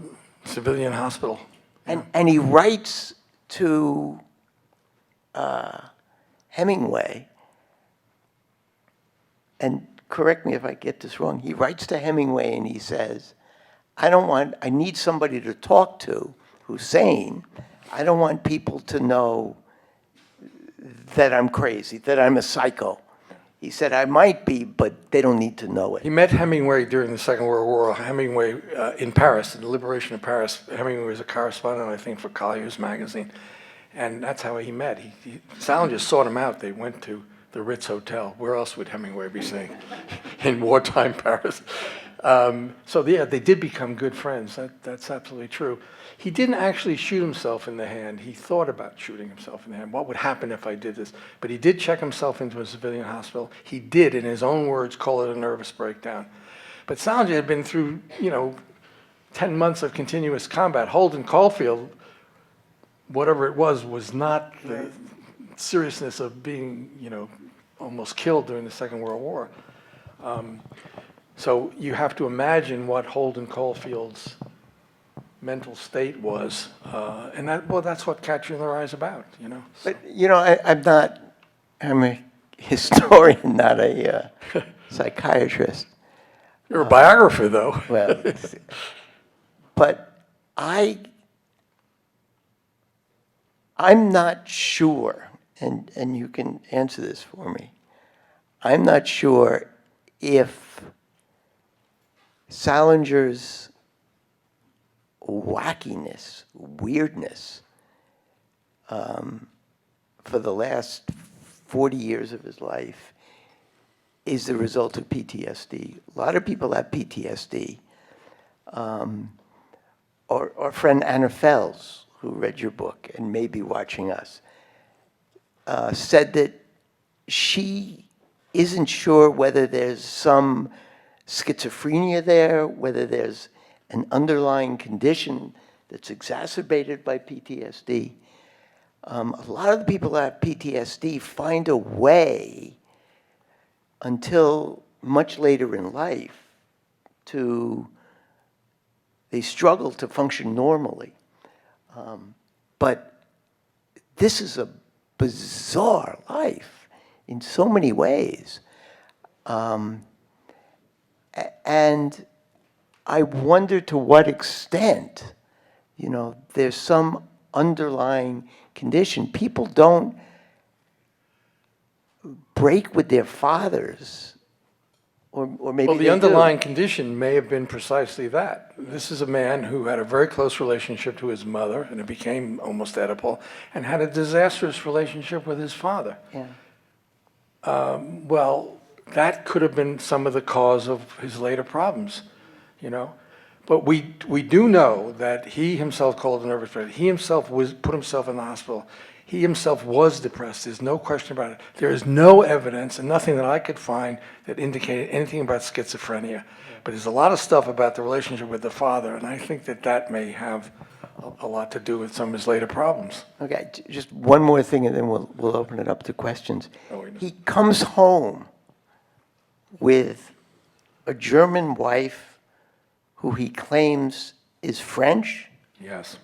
civilian hospital. And he writes to Hemingway, and correct me if I get this wrong, he writes to Hemingway and he says, I need somebody to talk to who's sane. I don't want people to know that I'm crazy, that I'm a psycho. He said, I might be, but they don't need to know He it. met Hemingway during the Second World War. Hemingway in Paris, in the liberation of Paris. Hemingway was a correspondent, I think, for Collier's magazine. And that's how he met. Salinger sought him out. They went to the Ritz Hotel. Where else would Hemingway be staying? In wartime Paris. So yeah, they did become good friends. That's absolutely true. He didn't actually shoot himself in the hand. He thought about shooting himself in the hand. What would happen if I did this? But he did check himself into a civilian hospital. He did, in his own words, call it a nervous breakdown. But Salinger had been through, 10 months of continuous combat. Holden Caulfield, whatever it was not the seriousness of being, almost killed during the Second World War. So you have to imagine what Holden Caulfield's mental state was, and that's what Catcher in the Rye is about, But, I'm a historian, not a psychiatrist. You're a biographer, though. Well, but I'm not sure, and you can answer this for me. I'm not sure if Salinger's wackiness, weirdness, for the last 40 years of his life is the result of PTSD. A lot of people have PTSD. Our friend Anna Fells, who read your book and may be watching us, said that she isn't sure whether there's some schizophrenia there, whether there's an underlying condition that's exacerbated by PTSD. A lot of the people that have PTSD find a way until much later in life they struggle to function normally. But this is a bizarre life in so many ways. And I wonder to what extent, there's some underlying condition. People don't break with their fathers, or maybe Well, the they underlying do. condition may have been precisely that. This is a man who had a very close relationship to his mother, and it became almost Oedipal, and had a disastrous relationship with his father. Yeah. Well, that could have been some of the cause of his later problems, But we do know that he himself called a nervous breakdown. He himself put himself in the hospital. He himself was depressed. There's no question about it. There is no evidence and nothing that I could find that indicated anything about schizophrenia. But there's a lot of stuff about the relationship with the father, and I think that may have a lot to do with some of his later problems. Okay, just one more thing, and then we'll open it up to questions. Oh, wait. He comes home with a German wife who he claims is French, Yes.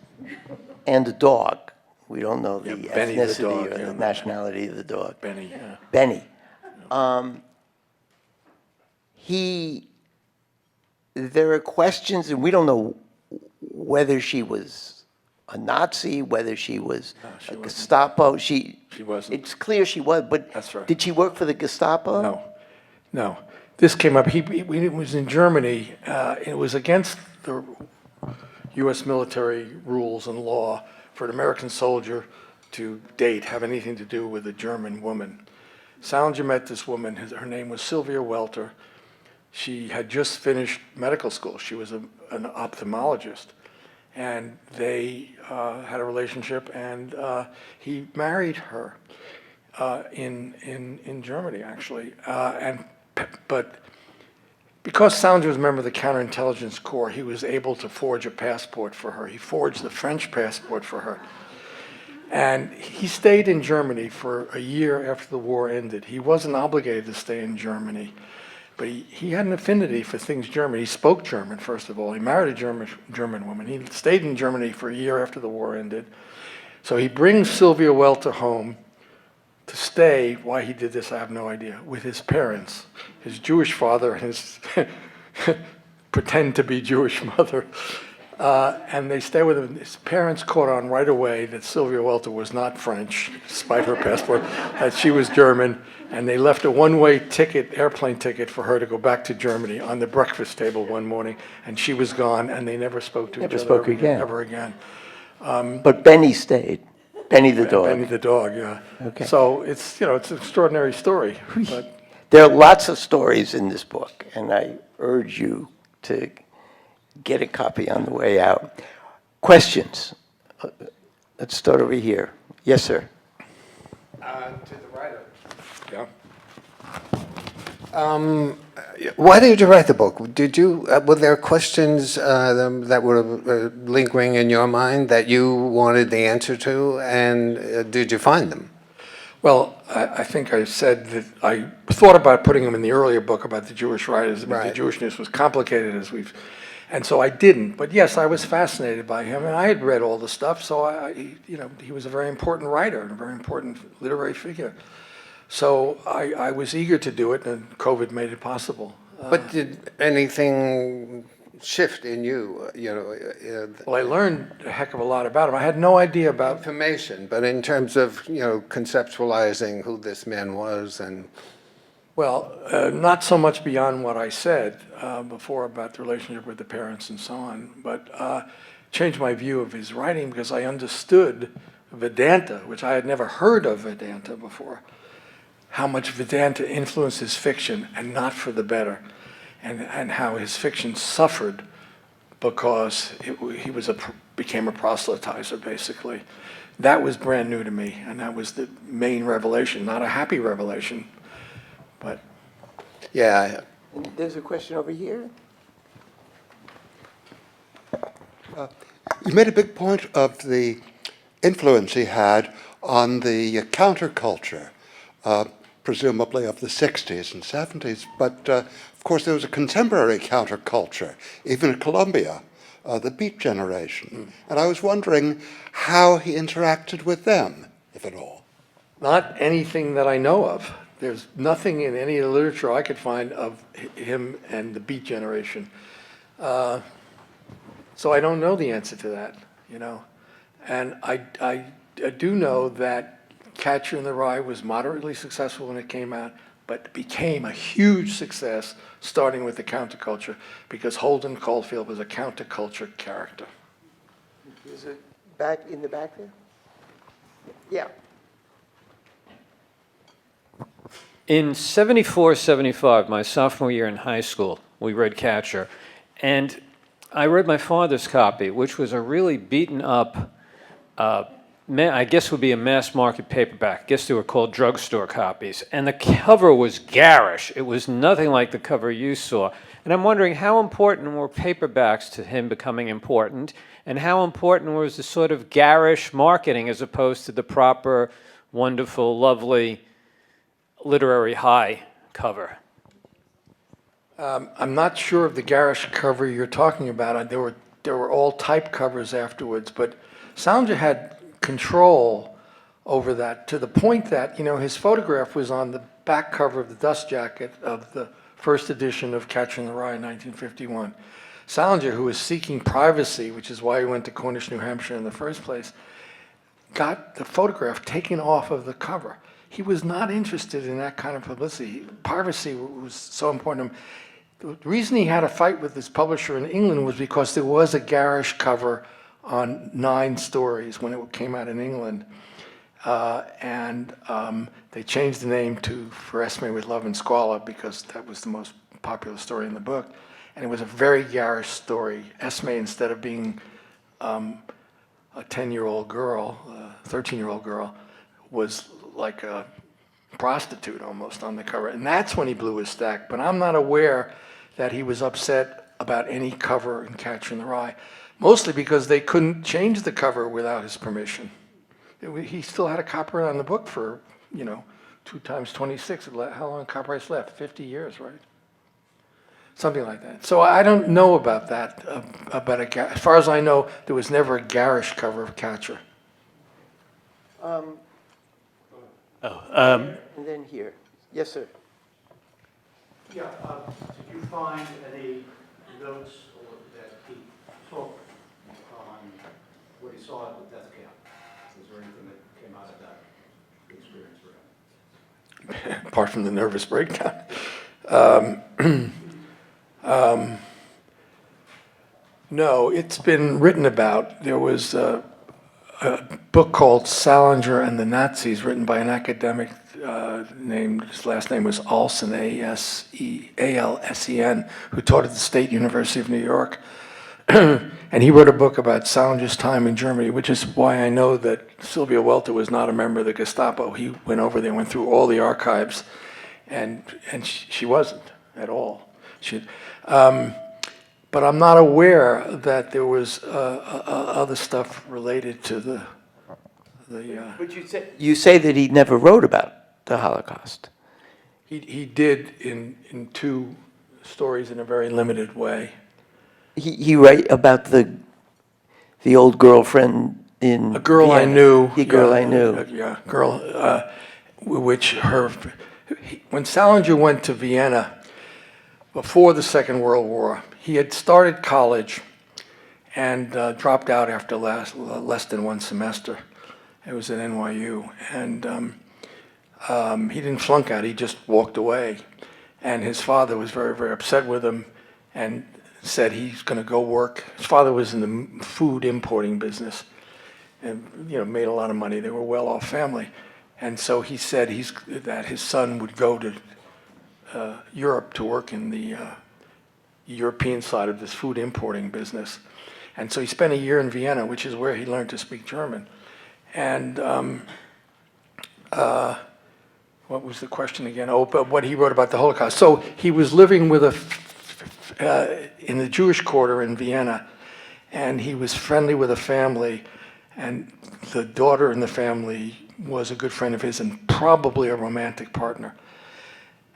and a dog. We don't know the Yeah, Benny the ethnicity dog, or yeah. the nationality of the dog. Benny, yeah. Benny. There are questions, and we don't know whether she was a Nazi, whether she was she a wasn't. Gestapo. She wasn't. It's clear she was, but That's right. did she work for the Gestapo? No. This came up, it was in Germany, it was against the U.S. military rules and law for an American soldier to have anything to do with a German woman. Salinger met this woman, her name was Sylvia Welter. She had just finished medical school. She was an ophthalmologist. And they had a relationship, and he married her in Germany, actually. But because Salinger was a member of the Counterintelligence Corps, he was able to forge a passport for her. He forged the French passport for her. And he stayed in Germany for a year after the war ended. He wasn't obligated to stay in Germany, but he had an affinity for things German. He spoke German, first of all. He married a German woman. He stayed in Germany for a year after the war ended. So he brings Sylvia Welter home to stay. Why he did this, I have no idea, with his parents, his Jewish father and his pretend to be Jewish mother. And they stay with him. His parents caught on right away that Sylvia Welter was not French, despite her passport, that she was German, and they left a one-way ticket, airplane ticket, for her to go back to Germany on the breakfast table one morning, and she was gone, and they never spoke to each other spoke again. ever again. But Benny stayed. Benny the dog. Benny the dog, yeah. Okay. So it's, it's an extraordinary story, but There are lots of stories in this book, and I urge you to get a copy on the way out. Questions? Let's start over here. Yes, sir. To the writer. yeah. Why did you write the book? Did you, were there questions that were lingering in your mind that you wanted the answer to, and did you find them? Well, I think I said that I thought about putting them in the earlier book about the Jewish writers, but Right. the Jewishness was complicated and so I didn't. But yes, I was fascinated by him, and I had read all the stuff, so he was a very important writer and a very important literary figure. So I was eager to do it, and COVID made it possible. But did anything shift in you, Well, I learned a heck of a lot about him. I had no idea about. information, but in terms of, conceptualizing who this man was and... Well, not so much beyond what I said before about the relationship with the parents and so on, but changed my view of his writing because I understood Vedanta, which I had never heard of Vedanta before, how much Vedanta influenced his fiction and not for the better, and how his fiction suffered because he became a proselytizer, basically. That was brand new to me, and that was the main revelation, not a happy revelation, but Yeah, There's a question over here. You made a big point of the influence he had on the counterculture, presumably of the 60s and 70s. But of course, there was a contemporary counterculture, even in Colombia, the Beat Generation. And I was wondering how he interacted with them, if at all. not anything that I know of. There's nothing in any of the literature I could find of him and the Beat Generation. So I don't know the answer to that, And I do know that Catcher in the Rye was moderately successful when it came out, but became a huge success starting with the counterculture because Holden Caulfield was a counterculture character. Is it back in the back there? Yeah. In 74, 75, my sophomore year in high school, we read Catcher. And I read my father's copy, which was a really beaten up, I guess would be a mass market paperback. I guess they were called drugstore copies. And the cover was garish. It was nothing like the cover you saw. And I'm wondering how important were paperbacks to him becoming important? And how important was the sort of garish marketing as opposed to the proper, wonderful, lovely, literary high cover? I'm not sure of the garish cover you're talking about. There were all type covers afterwards, but Salinger had control over that to the point that, his photograph was on the back cover of the dust jacket of the first edition of Catcher in the Rye in 1951. Salinger, who was seeking privacy, which is why he went to Cornish, New Hampshire in the first place, got the photograph taken off of the cover. He was not interested in that kind of publicity. Privacy was so important to him. The reason he had a fight with his publisher in England was because there was a garish cover on 9 stories when it came out in England. They changed the name for Esme with Love and Squalor because that was the most popular story in the book. And it was a very garish story. Esme, instead of being a 10-year-old girl, a 13-year-old girl, was like a prostitute almost on the cover. And that's when he blew his stack. But I'm not aware that he was upset about any cover in Catcher in the Rye, mostly because they couldn't change the cover without his permission. He still had a copyright on the book for, 2 times 26. How long copyright's left? 50 years, right? Something like that. So I don't know about that. As far as I know, there was never a garish cover of Catcher. And then here. Yes, sir. Yeah, did you find any notes that he took apart from the nervous breakdown. No, it's been written about. There was a book called Salinger and the Nazis, written by an academic his last name was Alsen, Alsen, who taught at the State University of New York. And he wrote a book about Salinger's time in Germany, which is why I know that Sylvia Welter was not a member of the Gestapo. He went over there, went through all the archives, and she wasn't at all. But I'm not aware that there was other stuff related to the. But you say that he never wrote about the Holocaust. He did in two stories in a very limited way. He wrote about the old girlfriend in A Girl I Vienna. Knew. The girl I knew. When Salinger went to Vienna before the Second World War, he had started college and dropped out after less than one semester. It was at NYU, and he didn't flunk out. He just walked away, and his father was very, very upset with him, and said he's going to go work. His father was in the food importing business, and made a lot of money. They were a well-off family, and so he said that his son would go to Europe to work in the European side of this food importing business, and so he spent a year in Vienna, which is where he learned to speak German. And what was the question again? Oh, but what he wrote about the Holocaust. So he was living with in the Jewish quarter in Vienna, and he was friendly with a family, and the daughter in the family was a good friend of his and probably a romantic partner.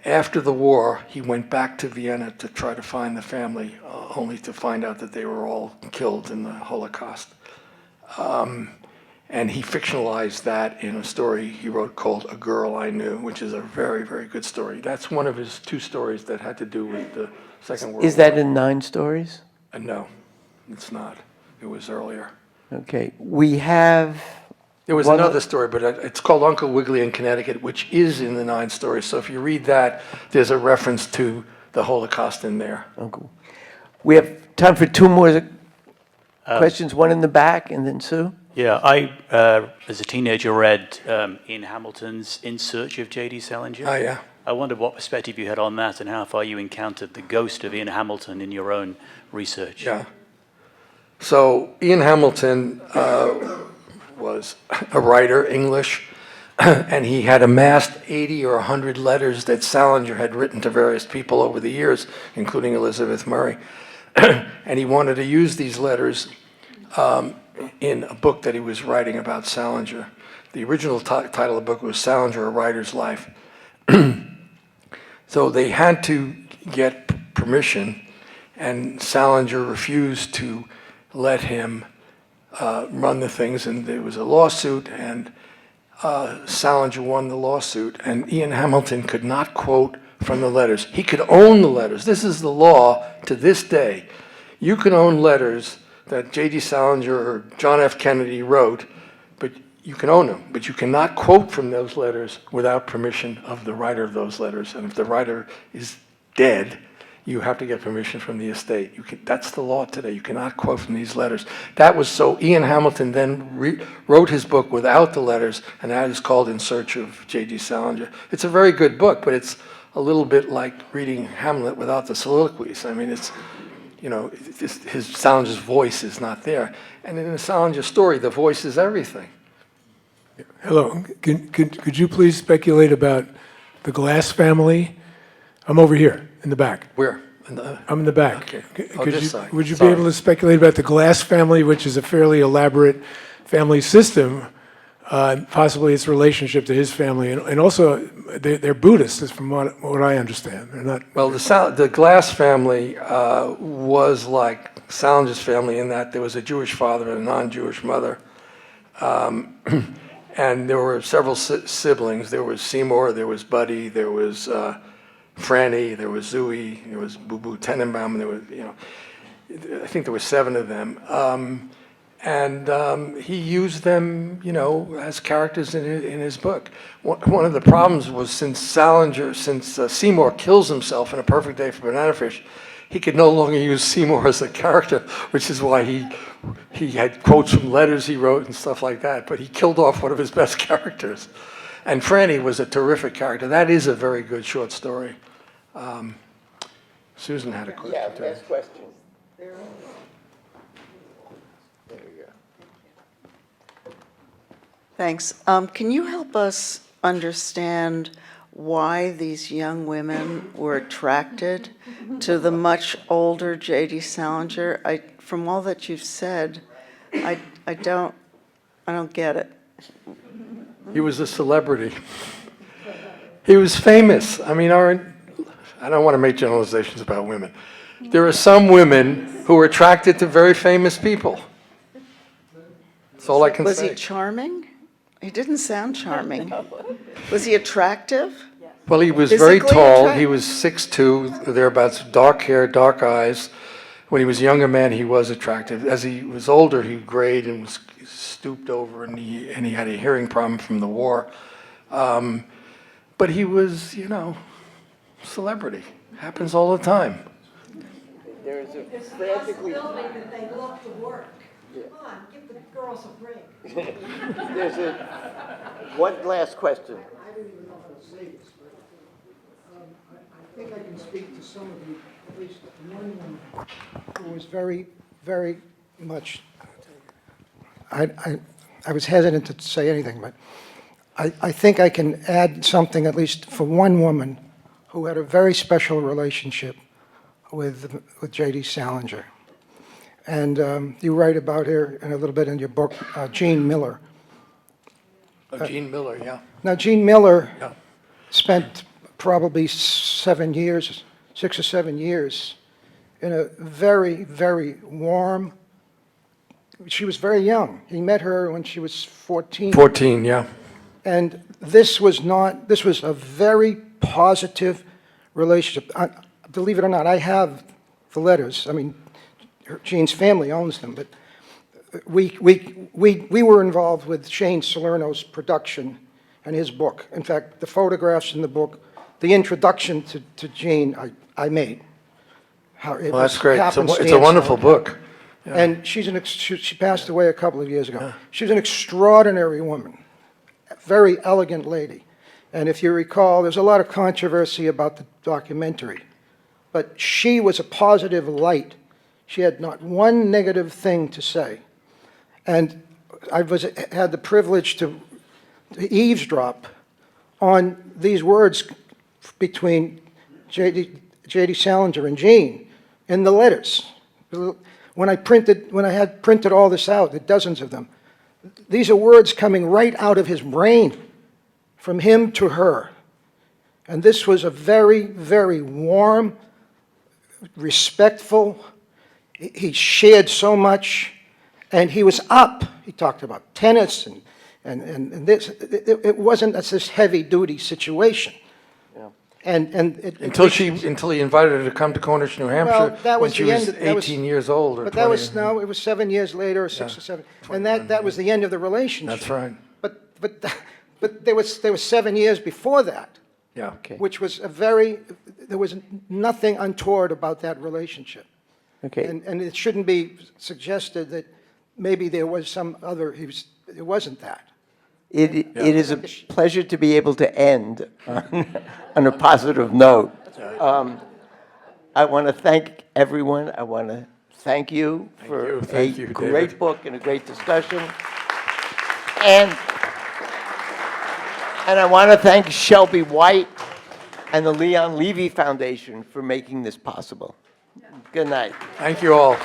After the war, he went back to Vienna to try to find the family, only to find out that they were all killed in the Holocaust. And he fictionalized that in a story he wrote called A Girl I Knew, which is a very, very good story. That's one of his two stories that had to do with the Second World War. Is that in 9 stories? No, it's not. It was earlier. Okay. We have. There was one another story, but it's called Uncle Wiggily in Connecticut, which is in the 9 stories. So if you read that, there's a reference to the Holocaust in there. Uncle. We have time for 2 more questions. One in the back, and then Sue. Yeah, I, as a teenager, read Ian Hamilton's In Search of J.D. Salinger. Oh, yeah. I wondered what perspective you had on that and how far you encountered the ghost of Ian Hamilton in your own research. Yeah. So Ian Hamilton was a writer, English, and he had amassed 80 or 100 letters that Salinger had written to various people over the years, including Elizabeth Murray. And he wanted to use these letters in a book that he was writing about Salinger. The original title of the book was Salinger, A Writer's Life. So they had to get permission, and Salinger refused to let him run the things, and there was a lawsuit, and Salinger won the lawsuit, and Ian Hamilton could not quote from the letters. He could own the letters. This is the law to this day. You can own letters that J.D. Salinger or John F. Kennedy wrote, but you can own them, but you cannot quote from those letters without permission of the writer of those letters. And if the writer is dead, you have to get permission from the estate. That's the law today. You cannot quote from these letters. That was so Ian Hamilton then wrote his book without the letters, and that is called In Search of J.D. Salinger. It's a very good book, but it's a little bit like reading Hamlet without the soliloquies. I mean, it's, his Salinger's voice is not there. And in the Salinger story, the voice is everything. Hello. Could you please speculate about the Glass family? I'm over here in the back. Where? I'm in the back. Okay. Could This you, side. would you Sorry. be able to speculate about the Glass family, which is a fairly elaborate family system, possibly its relationship to his family, and also they're Buddhists, from what I understand. They're not. Well, the Glass family was like Salinger's family in that there was a Jewish father and a non-Jewish mother. And there were several siblings. There was Seymour, there was Buddy, there was Franny, there was Zooey, there was Boo Boo Tenenbaum, and there was, I think there were 7 of them. And he used them, as characters in his book. One of the problems was since Seymour kills himself in A Perfect Day for Banana Fish, he could no longer use Seymour as a character, which is why he had quotes from letters he wrote and stuff like that. But he killed off one of his best characters. And Franny was a terrific character. That is a very good short story. Susan had a question. Yeah, too. last question. Thanks. Can you help us understand why these young women were attracted to the much older J.D. Salinger? From all that you've said, I don't get it. He was a celebrity. He was famous. I mean, I don't want to make generalizations about women. There are some women who are attracted to very famous people. That's all I can Was say. he charming? He didn't sound charming. Was he attractive? Well, he was very Physically tall. attractive? He was 6'2", thereabouts, dark hair, dark eyes. When he was a younger man, he was attractive. As he was older, he grayed and was stooped over, and he had a hearing problem from the war. But he was, celebrity. Happens all the time. There is a frantically, that they love to work. Come on, give the girls a break. there's one last question. I don't even know how to say this, but I think I can speak to some of you, at least one woman who was very, very much, I was hesitant to say anything, but I think I can add something, at least for one woman, who had a very special relationship with J.D. Salinger. And you write about her in a little bit in your book, Jean Miller. Gene Miller, yeah. Now, Jean Miller Yeah. spent probably 6 or 7 years, in a very, very warm, she was very young. He met her when she was 14. 14, yeah. And this was a very positive relationship. Believe it or not, I have the letters. I mean, Jean's family owns them, but we were involved with Shane Salerno's production and his book. In fact, the photographs in the book, the introduction to Jean, I made. Well, that's great. It's a wonderful book. Yeah. And she passed away a couple of years ago. Yeah. She was an extraordinary woman, a very elegant lady. And if you recall, there's a lot of controversy about the documentary, but she was a positive light. She had not one negative thing to say. And I had the privilege to eavesdrop on these words between J.D. Salinger and Jean in the letters. When I had printed all this out, the dozens of them, these are words coming right out of his brain, from him to her. And this was a very, very warm, respectful, he shared so much, and he was up. He talked about tennis and this. It wasn't this heavy-duty situation. Until he invited her to come to Cornish, New Hampshire, when she was 18 years old. But that was, no, it was 7 years later, or 6 or 7, and that was the end of the relationship. That's right. But there was 7 years before that, Yeah. Okay. which was there was nothing untoward about that relationship. Okay. And it shouldn't be suggested that maybe there was some other, it wasn't that. It is a pleasure to be able to end on a positive note. I want to thank everyone. I want to thank you for a great book and a great discussion. And I want to thank Shelby White and the Leon Levy Foundation for making this possible. Good night. Thank you all.